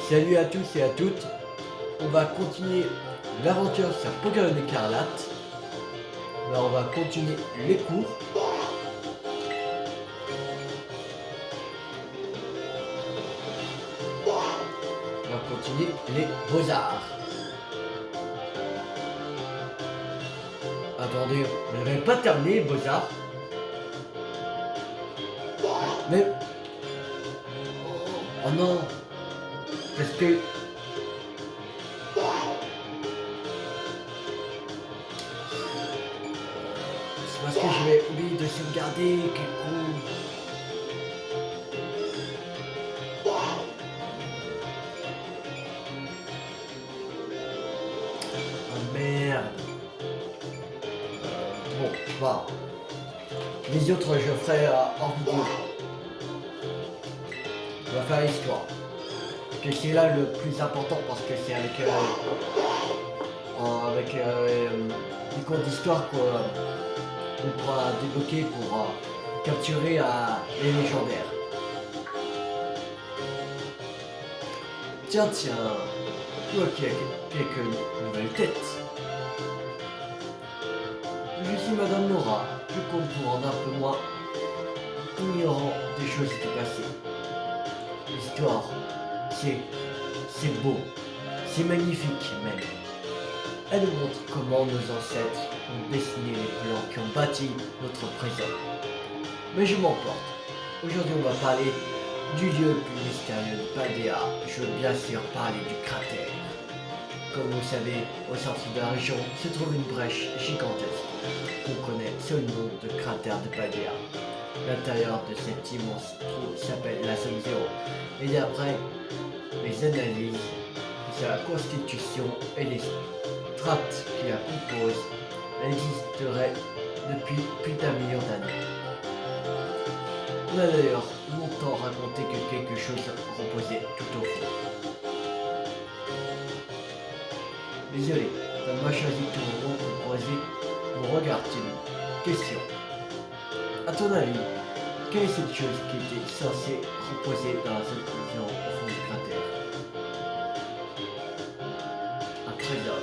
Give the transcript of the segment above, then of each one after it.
Salut à tous et à toutes. On va continuer l'aventure sur Pokémon Écarlate. Alors on va continuer les cours. On va continuer les beaux-arts. Attendez, on n'avait pas terminé les beaux-arts. Mais... Oh non. Parce que... C'est parce que j'avais oublié de sauvegarder, quel con. Oh merde. Bon, voilà. Les autres je ferai hors vidéo. On va faire l'histoire. Que c'est là le plus important parce que c'est avec des cours d'histoire qu'on pourra débloquer pour capturer les légendaires. Tiens, toi qui as quelques nouvelles têtes. Je suis Madame Laura, je compte pour rendre un peu moins ignorant des choses du passé. L'histoire, c'est beau, c'est magnifique même. Elle nous montre comment nos ancêtres ont dessiné les plans qui ont bâti notre présent. Mais je m'emporte. Aujourd'hui on va parler du lieu le plus mystérieux de Paldea. Je veux bien sûr parler du cratère. Comme vous savez, au centre de la région se trouve une brèche gigantesque qu'on connaît sous le nom de cratère de Paldea. L'intérieur de cet immense trou s'appelle la zone 0 et d'après les analyses de la constitution et les strates qui la composent, elle existerait depuis plus d'1 million d'années. On a d'ailleurs longtemps raconté que quelque chose reposait tout au fond. Désolé, t'as pas choisi tout le monde pour croiser mon regard timide. Question. À ton avis, quelle est cette chose qui était censée reposer dans la zone au fond du cratère? Un trésor.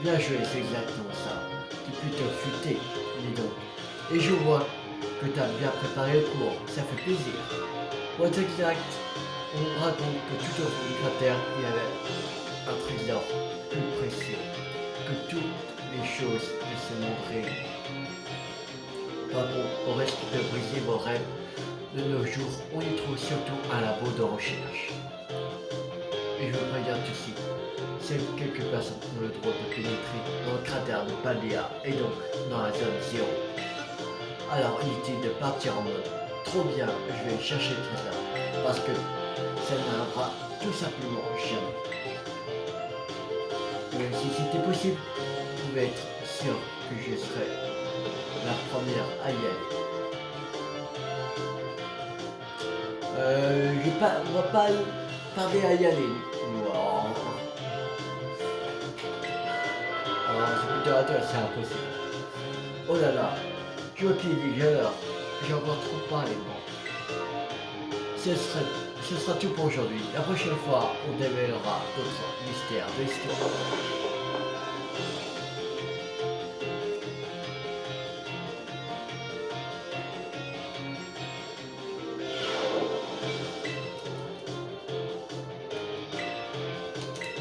Bien joué, c'est exactement ça. Tu es plutôt futé, dis donc. Et je vois que tu as bien préparé le cours, ça fait plaisir. Pour être exact, on raconte que tout au fond du cratère, il y avait un trésor plus précieux que toutes les choses de ce monde réuni. Pas bon, au risque de briser vos rêves, de nos jours, on y trouve surtout un labo de recherche. Et je veux prévenir tout de suite, seules quelques personnes ont le droit de pénétrer dans le cratère de Paldea et donc dans la zone 0. Alors inutile de partir en mode trop bien, je vais chercher le trésor, parce que ça n'arrivera tout simplement jamais. Même si c'était possible, vous pouvez être sûr que je serai la première à y aller. On va pas tarder à y aller. Wow. Alors c'est plutôt intéressant, c'est impossible. Oh là là, je vois qu'il est déjà l'heure. J'ai encore trop parlé bon. Ce sera tout pour aujourd'hui. La prochaine fois, on démêlera d'autres mystères de l'histoire.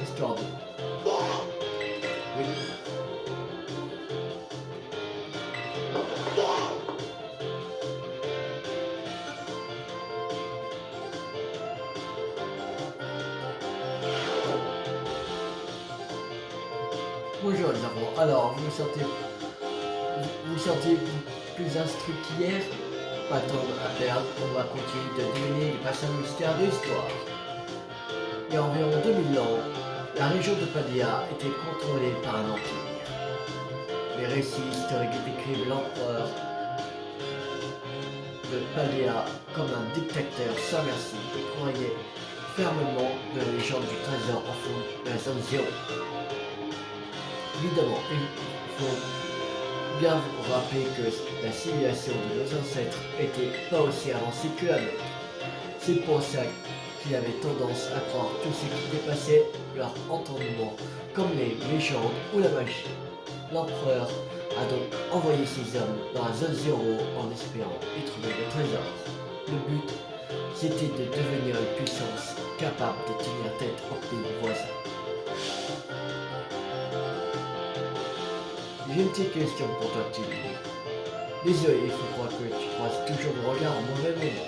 Histoire de... Oui. Bonjour les enfants. Alors, vous vous sentez plus instruit qu'hier? Pas de temps à perdre, on va continuer de deviner les passages mystères de l'histoire. Il y a environ 2000 ans, la région de Paldea était contrôlée par un empire. Les récits historiques décrivent l'empereur de Paldea comme un dictateur sans merci et croyait fermement de la légende du trésor en fond de la zone 0. Évidemment, il faut bien vous rappeler que la civilisation de nos ancêtres était pas aussi avancée que la nôtre. C'est pour ça qui avaient tendance à croire tout ce qui dépassait leur entendement, comme les légendes ou la magie. L'empereur a donc envoyé ses hommes dans la zone zéro en espérant y trouver le trésor. Le but, c'était de devenir une puissance capable de tenir tête aux pays voisins. J'ai une petite question pour toi, Tilly. Désolé, il faut croire que tu croises toujours mon regard en mauvais moment.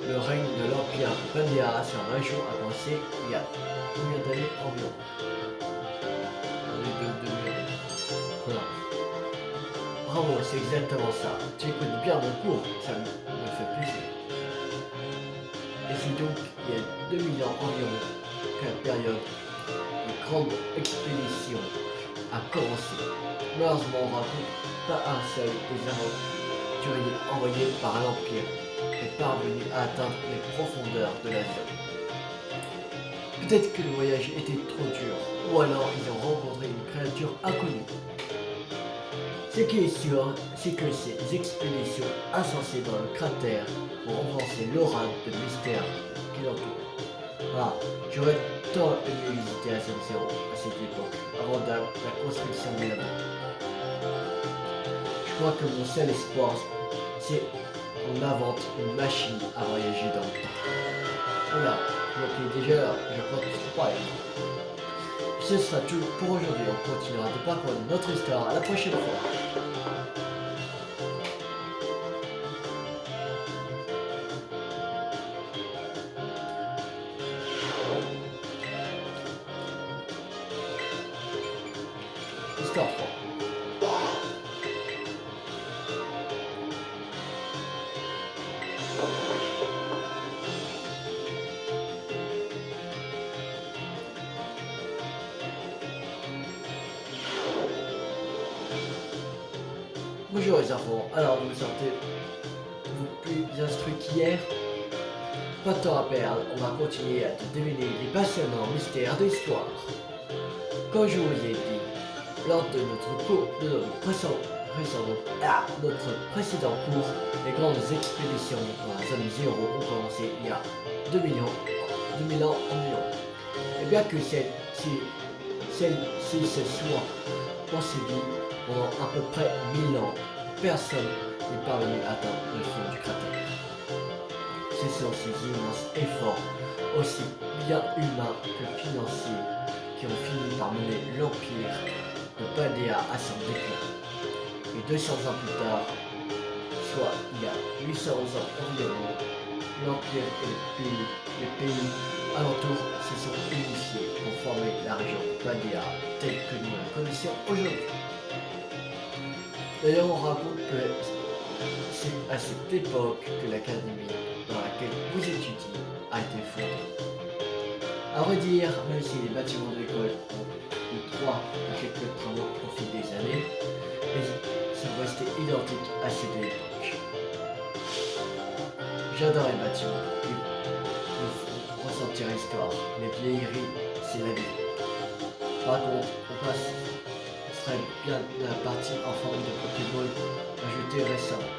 Le règne de l'Empire Pandéa sur la région a commencé il y a combien d'années environ? Voilà. Bravo, c'est exactement ça. Tu écoutes bien mon cours, ça me fait plaisir. Et c'est donc il y a 2000 ans environ que la période de grande expédition a commencé. Malheureusement, on raconte pas un seul des aventuriers envoyés par l'Empire est parvenu à atteindre les profondeurs de la zone. Peut-être que le voyage était trop dur, ou alors ils ont rencontré une créature inconnue. Ce qui est sûr, c'est que ces expéditions insensées dans le cratère ont renforcé l'aura de mystère qui l'entoure. Ah, j'aurais tant aimé visiter la zone 0 à cette époque, avant la construction des labos. Je crois que mon seul espoir, c'est qu'on invente une machine à voyager dans le temps. Voilà, donc il est déjà l'heure, je crois que c'est pas évident. Ce sera tout pour aujourd'hui, on continuera de parcourir notre histoire la prochaine fois. Histoire 3. Bonjour les enfants, alors vous vous sentez plus instruits qu'hier? Pas de temps à perdre, on va continuer à deviner les passionnants mystères de l'histoire. Comme je vous ai dit, lors de notre précédent cours, les grandes expéditions dans la zone 0 ont commencé il y a 2000 ans environ. Et bien que celle-ci se soit poursuivie pendant à peu près 1000 ans, personne n'est parvenu à atteindre le fond du cratère. Ce sont ces immenses efforts, aussi bien humains que financiers, qui ont fini par mener l'Empire de Pandéa à son déclin. Et 200 ans plus tard, soit il y a 800 ans environ, l'Empire et les pays alentours se sont unifiés pour former la région de Pandéa telle que nous la connaissons aujourd'hui. D'ailleurs, on raconte que c'est à cette époque que l'académie dans laquelle vous étudiez a été fondée. À vrai dire, même si les bâtiments de l'école ont eu 3 ou quelques travaux au fil des années, mais ils sont restés identiques à ceux de l'époque. J'adore les bâtiments, ils me font ressentir l'histoire, les vieilleries, c'est la vie. Par contre, serait bien la partie en forme de Pokémon ajoutée récemment.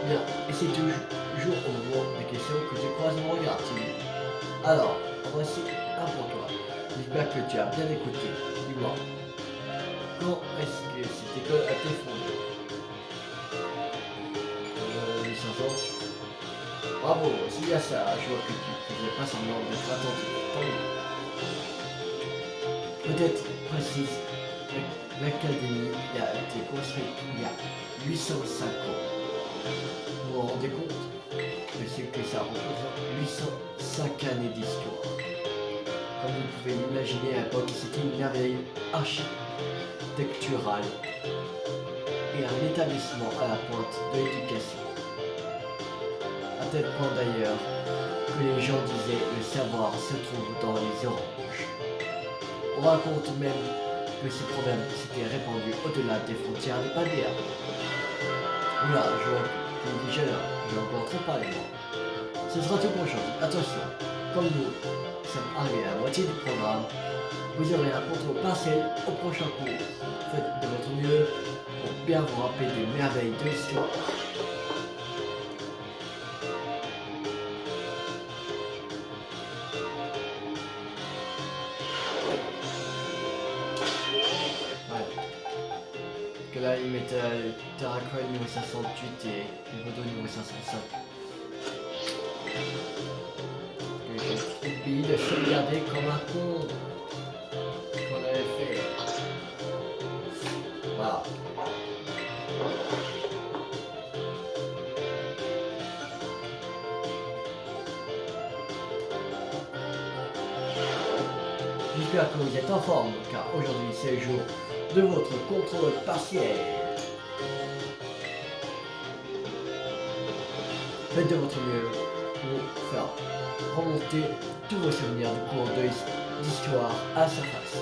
Bien, et c'est toujours au moment des questions que je croise mon regard, Timmy. Alors, voici un pour toi. J'espère que tu as bien écouté. Dis-moi, quand est-ce que cette école a été fondée? 1500 ans. Bravo, c'est bien ça, je vois que tu faisais pas semblant d'être attentif. Tant mieux. Peut-être précise, l'académie a été construite il y a 805 ans. Vous vous rendez compte de ce que ça représente? 805 années d'histoire. Comme vous pouvez l'imaginer, à l'époque, c'était une merveille architecturale et un établissement à la pointe de l'éducation. À tel point d'ailleurs que les gens disaient le savoir se trouve dans les oranges. On raconte même que ce problème s'était répandu au-delà des frontières de Pandéa. Oula, je vois qu'il est déjà là, j'ai encore trop parlé moi. Ce sera tout pour aujourd'hui. Attention, comme nous sommes arrivés à la moitié du programme, vous aurez un contrôle partiel au prochain cours. Faites de votre mieux pour bien vous rappeler des merveilles de l'histoire. Metal, Terracroix niveau 68 et Hirodo niveau 505. J'ai oublié de sauvegarder comme un con ce qu'on avait fait. Voilà. J'espère que vous êtes en forme, car aujourd'hui c'est le jour de votre contrôle partiel. Faites de votre mieux pour faire remonter tous vos souvenirs du cours d'histoire à la surface.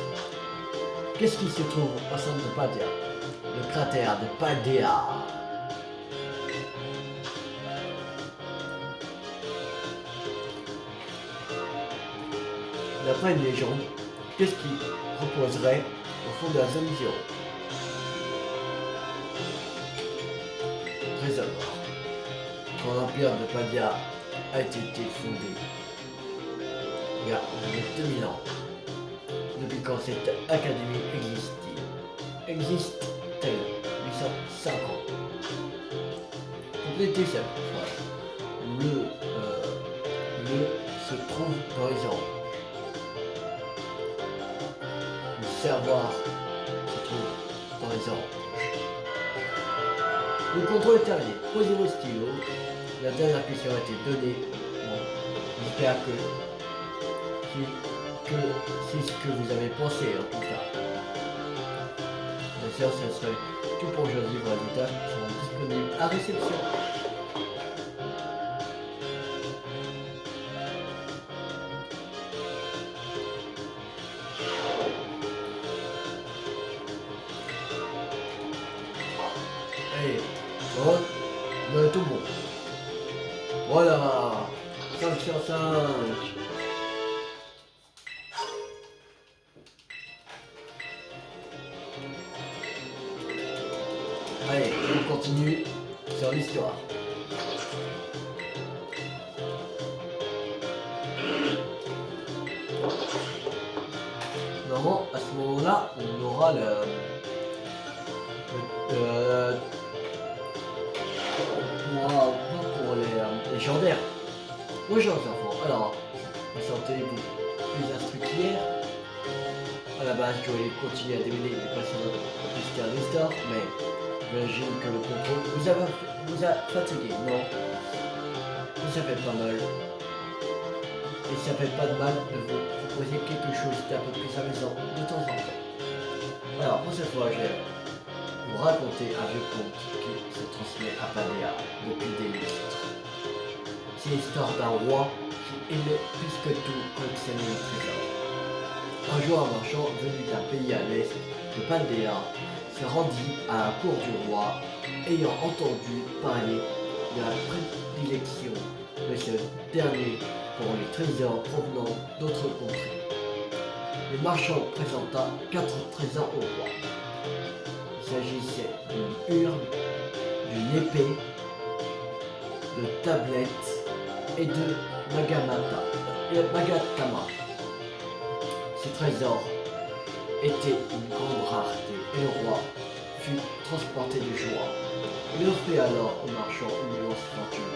Qu'est-ce qui se trouve au centre de Paldea? Le cratère de Paldea. D'après une légende, qu'est-ce qui reposerait au fond de la zone zéro? Trésor. Quand l'empire de Paldea a été fondé, il y a 2000 ans, depuis quand cette académie existe-t-elle? 805 ans. Complétez cette phrase. Le se trouve dans les anges. Le savoir se trouve dans les anges. Le contrôle est terminé. Posez vos stylos. La dernière question a été donnée. Bon, j'espère que c'est ce que vous avez pensé en tout cas. Bien sûr, ce serait tout pour aujourd'hui. Vos résultats seront disponibles à réception. Allez, bon, on est tout bon. Voilà, 5 sur 5. Allez, on continue sur l'histoire. Normalement, à ce moment-là, on aura pour les légendaires. Bonjour les enfants, alors, vous sentez-vous plus instruits qu'hier? À la base, je voulais continuer à démêler les passions mystères d'histoire, mais j'imagine que le contrôle vous a fatigué, non? Et ça fait pas mal. Et ça fait pas de mal de vous proposer quelque chose d'un peu plus amusant de temps en temps. Alors, pour cette fois, je vais vous raconter un vieux conte qui se transmet à Paldea depuis des lustres. C'est l'histoire d'un roi qui aimait plus que tout collectionner les trésors. Un jour, un marchand venu d'un pays à l'est de Paldea se rendit à la cour du roi, ayant entendu parler de la prédilection de ce dernier pour les trésors provenant d'autres contrées. Le marchand présenta 4 trésors au roi. Il s'agissait d'une urne, d'une épée, de tablettes et de magatama. Ces trésors étaient une grande rareté et le roi fut transporté de joie. Il offrit alors au marchand une immense fortune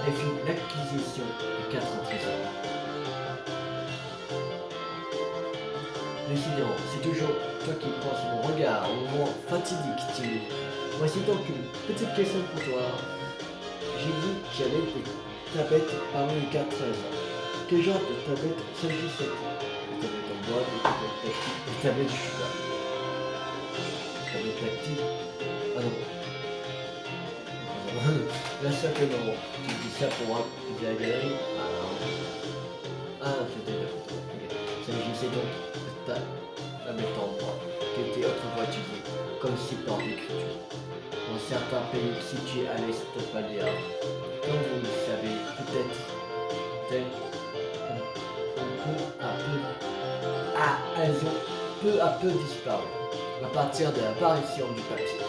et fit l'acquisition de 4 trésors. Décidément, c'est toujours toi qui prends sur mon regard au moment fatidique, Timmy. Voici donc une petite question pour toi. J'ai dit qu'il y avait des tablettes parmi les 4 trésors. Quel genre de tablettes s'agissait-il? Des tablettes en bois, des tablettes tactiles, des tablettes de chocolat. Des tablettes tactiles? Ah non. Bien sûr que non. Tu dis ça pour utiliser la galerie? Ah non. Ah, c'était la photo. Ok. Il s'agissait donc de tablette en bois, qui était autrefois utilisée comme support d'écriture dans certains pays situés à l'est de Paldea. Comme vous le savez, peut-être elles ont peu à peu disparu à partir de l'apparition du papier.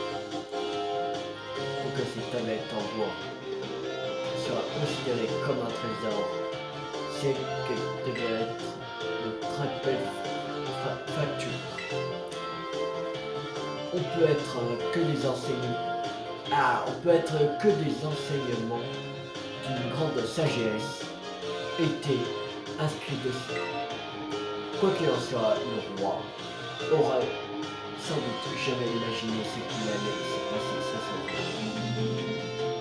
Pour que ces tablettes en bois soient considérées comme un trésor, c'est qu'elles devaient être de très belles factures. on peut être que des enseignements. Ah, on peut être que des enseignements d'une grande sagesse étaient inscrits dessus. Quoi qu'il en soit, le roi aurait sans doute jamais imaginé ce qu'il allait se passer ce soir.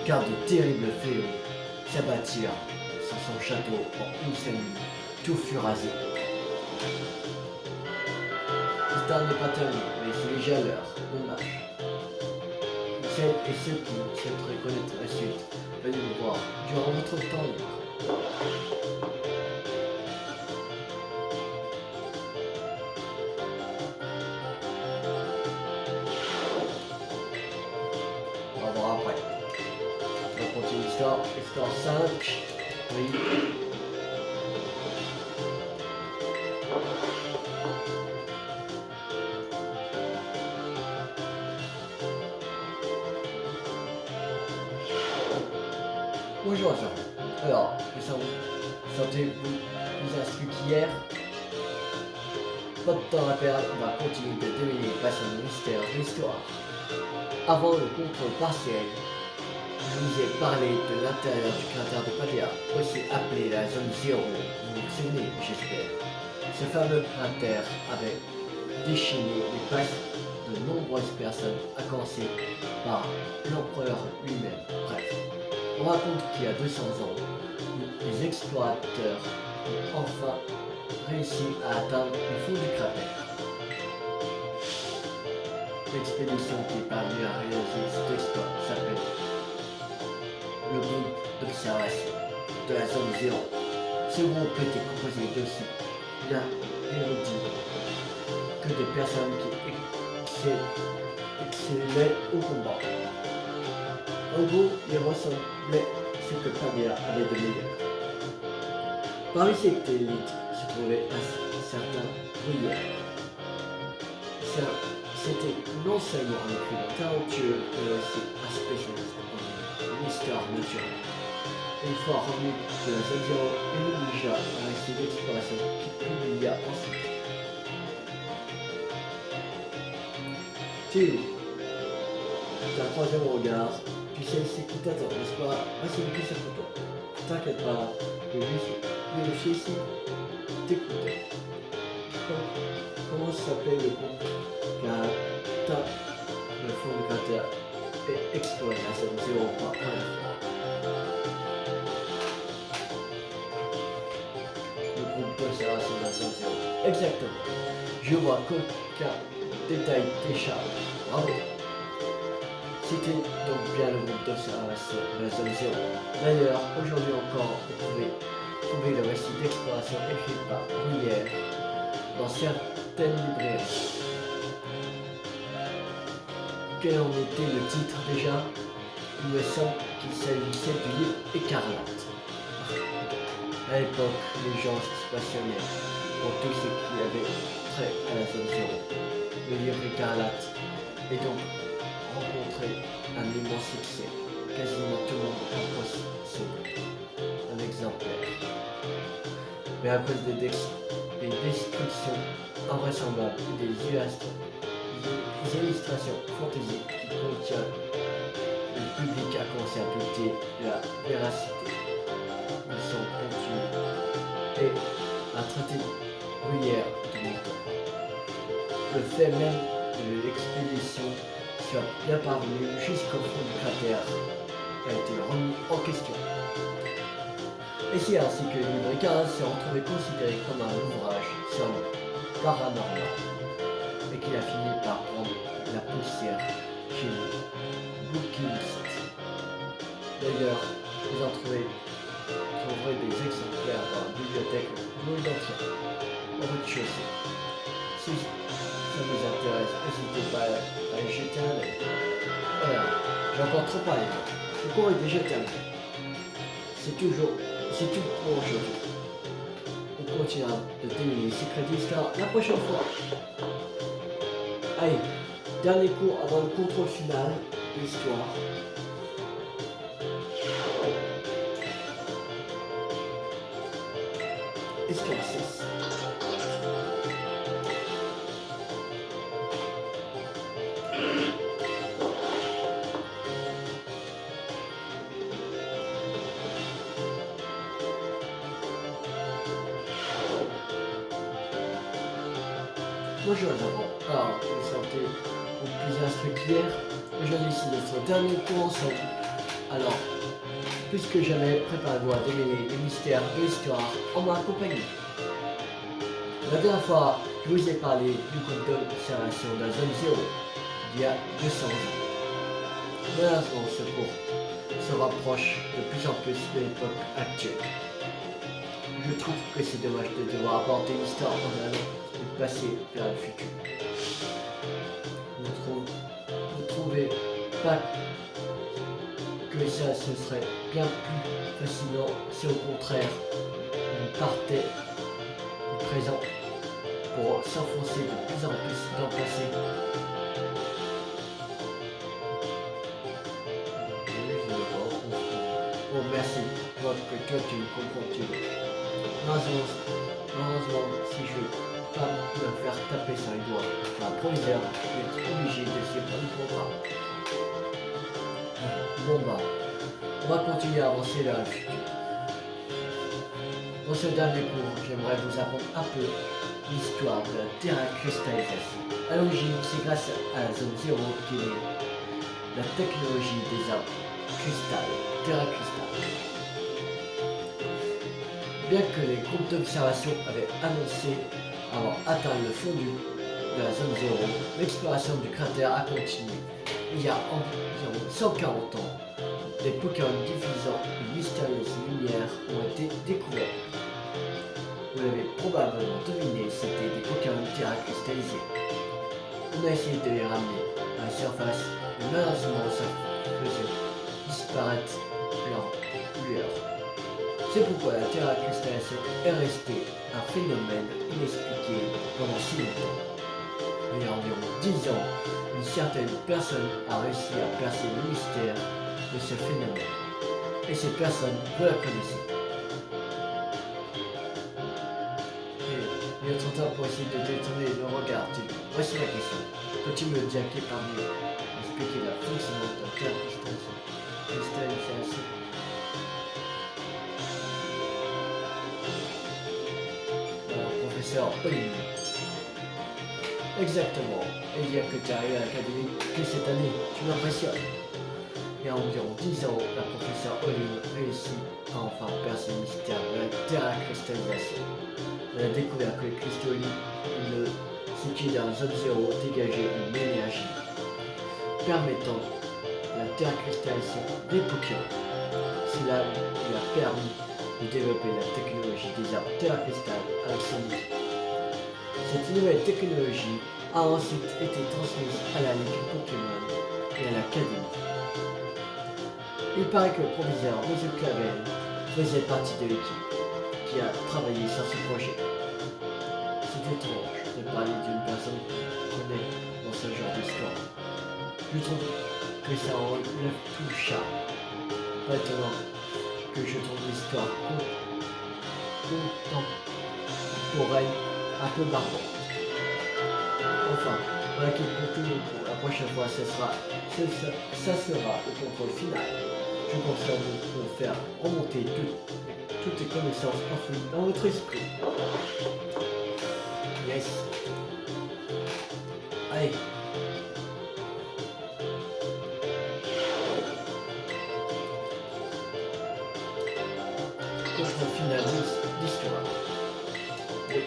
Car de terribles fléaux s'abattirent sur son château en une seule nuit. Tout fut rasé. L'histoire n'est pas terminée, mais c'est déjà l'heure. Dommage. Celles et ceux qui souhaiteraient connaître la suite, venez me voir durant votre temps libre. On va voir après. On va continuer l'histoire. Histoire 5. Oui. Bonjour à tous. Alors, sentez-vous plus instruit qu'hier? Pas de temps à perdre, on va continuer de deviner les passions de mystère de l'histoire. Avant le contrôle partiel, je vous ai parlé de l'intérieur du cratère de Pavia, aussi appelé la zone 0. Vous vous souvenez, j'espère. Ce fameux cratère avait déchaîné les passions de nombreuses personnes, à commencer par l'empereur lui-même. Bref, on raconte qu'il y a 200 ans, les explorateurs ont enfin réussi à atteindre le fond du cratère. L'expédition qui est parvenue à réaliser cet exploit s'appelle le groupe d'observation de la zone 0. Ce groupe était composé d'aussi bien érudits que de personnes qui excellaient au combat. En gros, ils ressemblaient ce que Pavia avait de meilleur. Parmi cette élite se trouvait un certain Gruyère. C'était non seulement un écrivain talentueux, mais aussi un spécialiste en histoire naturelle. Une fois revenu de la zone 0, il obligea un récit d'exploration qu'il publia ensuite. Théo, c'est un troisième regard, tu sais ce qui t'attend, n'est-ce pas? Voici une question pour toi. T'inquiète pas, je vais vérifier ici. T'écoutais. Comment s'appelle le groupe qui a atteint le fond du cratère et exploré la zone 0 pour la première fois? Le groupe d'observation de la zone 0. Exactement. Je vois qu'aucun détail t'échappe. Bravo. C'était donc bien le groupe d'observation de la zone 0. D'ailleurs, aujourd'hui encore, vous pouvez trouver le récit d'exploration écrit par Gruyère dans certaines librairies. Quel en était le titre déjà? Il me semble qu'il s'agissait du livre Écarlate. À l'époque, les gens se passionnaient pour tout ce qui avait trait à la zone 0. Le livre Écarlate est donc rencontré un immense succès. Quasiment tout le monde en possède un exemplaire. Mais à cause des descriptions invraisemblables et des illustrations fantaisiques qui contiennent, le public a commencé à douter de la véracité de son contenu et à traiter Gruyère de menteur. Le fait même que l'expédition soit bien parvenue jusqu'au fond du cratère a été remis en question. Et c'est ainsi que le livre Écarlate s'est retrouvé considéré comme un ouvrage sur le paranormal et qu'il a fini par prendre la poussière chez les bouquinistes. D'ailleurs, vous en trouverez des exemplaires dans la bibliothèque du monde entier, au rez-de-chaussée. Si ça vous intéresse, n'hésitez pas à y jeter un œil. Voilà, j'ai encore trop parlé. Le cours est déjà terminé. C'est tout pour aujourd'hui. On continuera de deviner les secrets d'histoire la prochaine fois. Allez, dernier cours avant le contrôle final de l'histoire. Histoire 6. Bonjour les enfants, alors vous sentez au plus instruit qu'hier. Aujourd'hui c'est notre dernier cours ensemble. Alors, plus que jamais, préparez-vous à démêler les mystères de l'histoire en ma compagnie. La dernière fois, je vous ai parlé du conte d'observation de la zone 0 d'il y a 200 ans. Malheureusement, ce cours se rapproche de plus en plus de l'époque actuelle. Je trouve que c'est dommage de devoir apporter l'histoire en allant du passé vers le futur. Vous trouvez pas que ça ce serait bien plus fascinant si au contraire on partait du présent pour s'enfoncer de plus en plus dans le passé? Oh merci, je vois que toi tu me comprends. Malheureusement, si je veux pas me faire taper sur les doigts, ma proviseur est obligé de suivre le programme. Bon bah, on va continuer à avancer vers le futur. Dans ce dernier cours, j'aimerais vous apprendre un peu l'histoire de la terracristallisation. À l'origine, c'est grâce à la zone 0 qu'est née la technologie des arbres cristal, terracristal. Bien que les groupes d'observation avaient annoncé avoir atteint le fond de la zone 0, l'exploration du cratère a continué. Il y a environ 140 ans, des Pokémon diffusant une mystérieuse lumière ont été découverts. Vous l'avez probablement deviné, c'était des Pokémon terracristallisés. On a essayé de les ramener à la surface, mais malheureusement ça faisait disparaître leur lueur. C'est pourquoi la terracristallisation est restée un phénomène inexpliqué pendant si longtemps. Il y a environ 10 ans, une certaine personne a réussi à percer le mystère de ce phénomène. Et cette personne, vous la connaissez. Il est trop tard pour essayer de détourner le regard. Voici la question. Peux-tu me dire qui est parmi expliquer la fonction de la terracristallisation? Professeur Olivier. Exactement. Et dire que tu es arrivé à l'académie que cette année, tu m'impressionnes. Il y a environ 10 ans, la professeure Olive réussit à enfin percer le mystère de la terracristallisation. Elle a découvert que les cristaux situés dans la zone 0 dégageaient une énergie permettant la terracristallisation des Pokémon. Cela lui a permis de développer la technologie des arbres terracristal avec son outil. Cette nouvelle technologie a ensuite été transmise à la Ligue Pokémon et à l'Académie. Il paraît que le proviseur Monsieur Clavel faisait partie de l'équipe qui a travaillé sur ce projet. C'est étrange de parler d'une personne qu'on connaît dans ce genre d'histoire. Je trouve que ça enlève tout le charme. Pas étonnant que je trouve l'histoire contemporaine un peu barbante. Enfin, voilà qui conclut pour la prochaine fois, ça sera le contrôle final. Je pense que vous pouvez faire remonter toutes les connaissances enfouies dans votre esprit. Yes. Allez. Contrôle final d'histoire. Oui.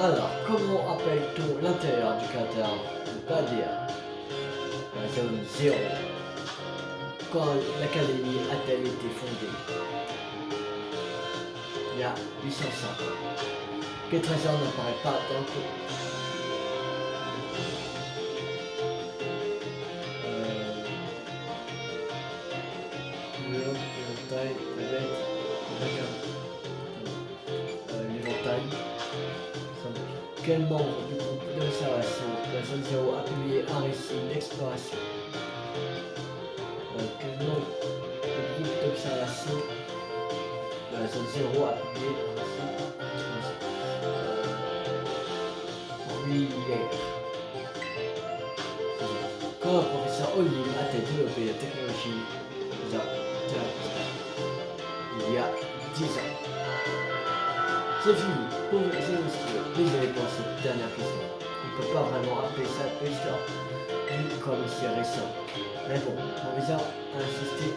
Alors, comment appelle-t-on l'intérieur du cratère de Paldea? La zone 0. Quand l'académie a-t-elle été fondée? Il y a 805 ans. Quel trésor n'apparaît pas dans le cours? L'éventail, la bête, l'éventail. Quel membre du groupe d'observation de la zone 0 a publié un récit d'exploration? Quel membre du groupe d'observation de la zone 0 a publié un récit d'exploration? nucléaire. Quand le professeur Olim a développé la technologie il y a 10 ans. C'est fini, pour les illustrés. Désolé pour cette dernière question. On ne peut pas vraiment appeler ça préhistoire, vu comme c'est récent. Mais bon, mon professeur a insisté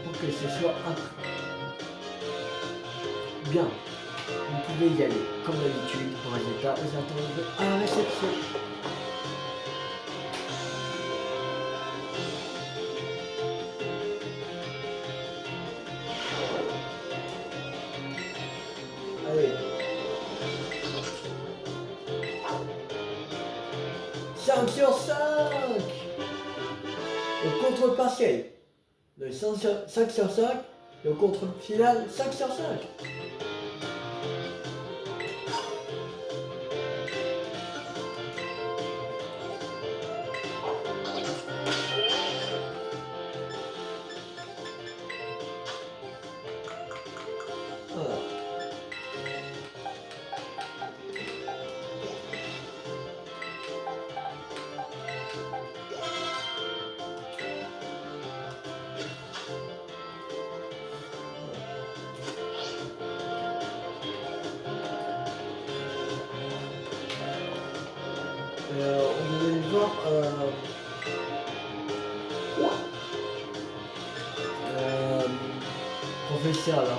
pour que ce soit inclus. Bien, vous pouvez y aller. Comme d'habitude, pour résultat, vous attendez à la réception. Allez. 5 sur 5. Le contrôle partiel. Le 5 sur 5. Le contrôle final 5 sur 5. On devait voir professeur là.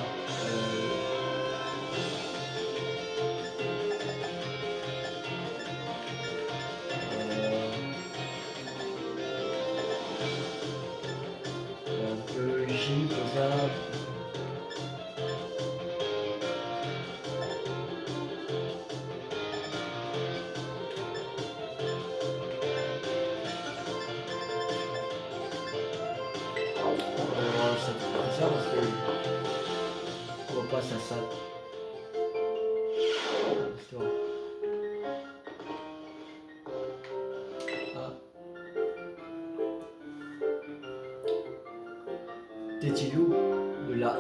Biologie, tout ça. Ça parce que on passe à ça. Ah. Tétilou de la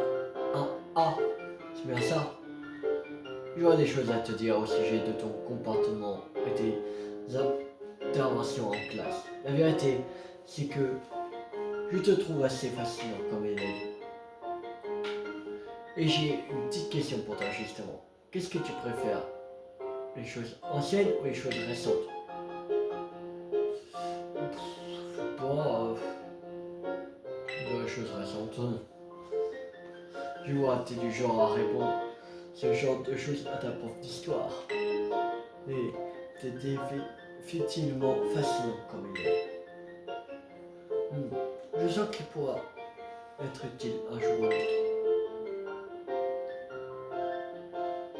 1A. C'est bien ça. J'aurais des choses à te dire au sujet de ton comportement et tes interventions en classe. La vérité, c'est que je te trouve assez fascinant comme élève. Et j'ai une petite question pour toi justement. Qu'est-ce que tu préfères? Les choses anciennes ou les choses récentes? Bon, les choses récentes. Je vois, t'es du genre à répondre ce genre de choses à ta prof d'histoire. Et t'es effectivement fascinant comme élève. Je sens qu'il pourra être utile un jour ou l'autre.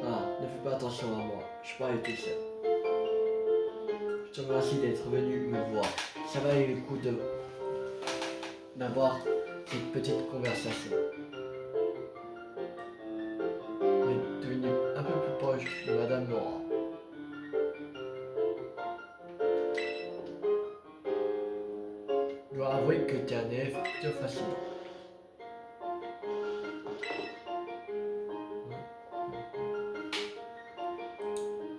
Ah, ne fais pas attention à moi, je parlais tout seul. Je te remercie d'être venu me voir. Ça valait le coup d'avoir cette petite conversation. On est devenu un peu plus proche de Madame Laura. Je dois avouer que tu es un élève plutôt fascinant.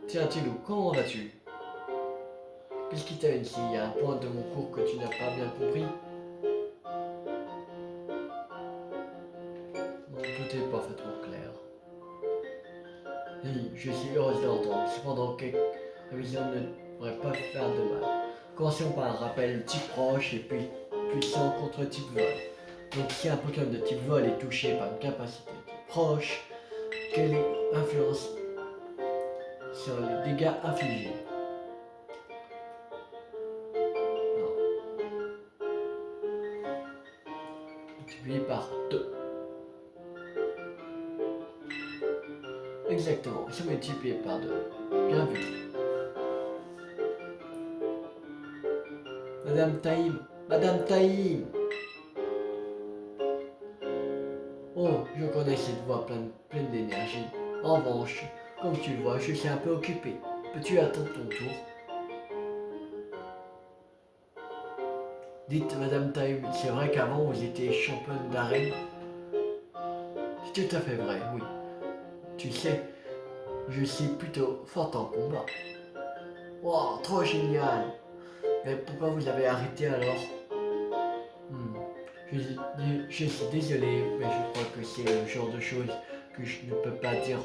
Tiens Tilou, comment vas-tu? Qu'est-ce qui t'a ici? Il y a un point de mon cours que tu n'as pas bien compris? Non, tout est parfaitement clair. Oui, je suis heureuse d'entendre. Cependant, quelques révisions ne devraient pas faire de mal. Commençons par un rappel type proche et puis puissant contre type vol. Donc si un Pokémon de type vol est touché par une capacité type proche, quelle est l'influence sur les dégâts infligés? Multiplié par 2. Exactement, c'est multiplié par 2. Bien vu. Madame Taïm, Madame Taïm. Oh, je connais cette voix pleine d'énergie. En revanche, comme tu le vois, je suis un peu occupé. Peux-tu attendre ton tour? Dites, Madame Taïm, c'est vrai qu'avant vous étiez championne d'arène? C'est tout à fait vrai, oui. Tu sais, je suis plutôt forte en combat. Wow, trop génial. Mais pourquoi vous avez arrêté alors? Hmm. Je suis désolé, mais je crois que c'est le genre de choses que je ne peux pas dire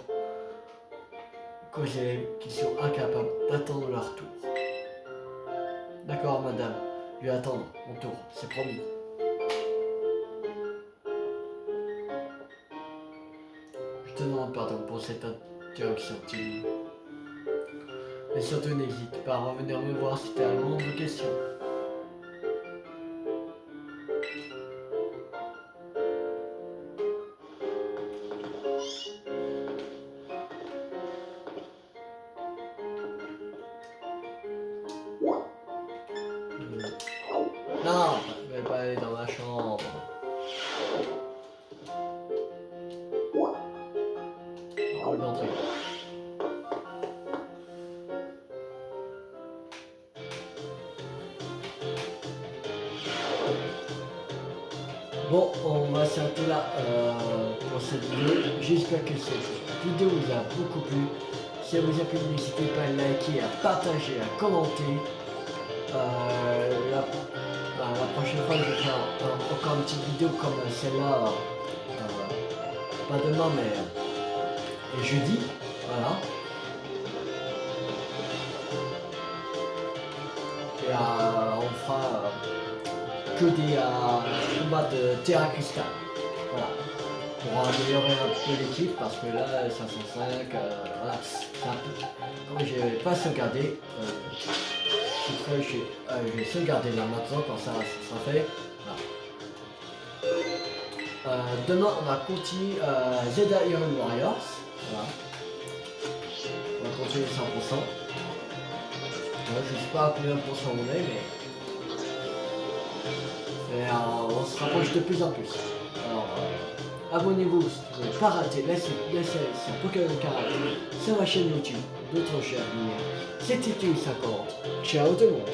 qu'aux élèves qui sont incapables d'attendre leur tour. D'accord, madame, je vais attendre mon tour, c'est promis. Je te demande pardon pour cette interruption, Timmy. Et surtout, n'hésite pas à revenir me voir si tu as la moindre question. Non, je vais pas aller dans ma chambre. On va l'entrer. Bon, on va s'arrêter là pour cette vidéo. J'espère que cette vidéo vous a beaucoup plu. Si elle vous a plu, n'hésitez pas à liker, à partager, à commenter. La prochaine fois, je vais faire encore une petite vidéo comme celle-là. Pas demain, mais jeudi. Voilà. Et on fera que des combats de Terra Cristal. Voilà. Pour améliorer un peu l'équipe parce que là 505 voilà, c'est un peu. Comme je vais pas sauvegarder, je vais sauvegarder là maintenant quand ça sera fait. Voilà. Demain on va continuer Zelda Iron Warriors. Voilà. On va continuer 100%. Je sais pas à combien de pourcents on est mais on se rapproche de plus en plus. Alors, abonnez-vous si vous ne voulez pas rater la série sur Pokémon Karaté sur ma chaîne YouTube, d'autres chers lumières. C'était Tui50. Ciao tout le monde.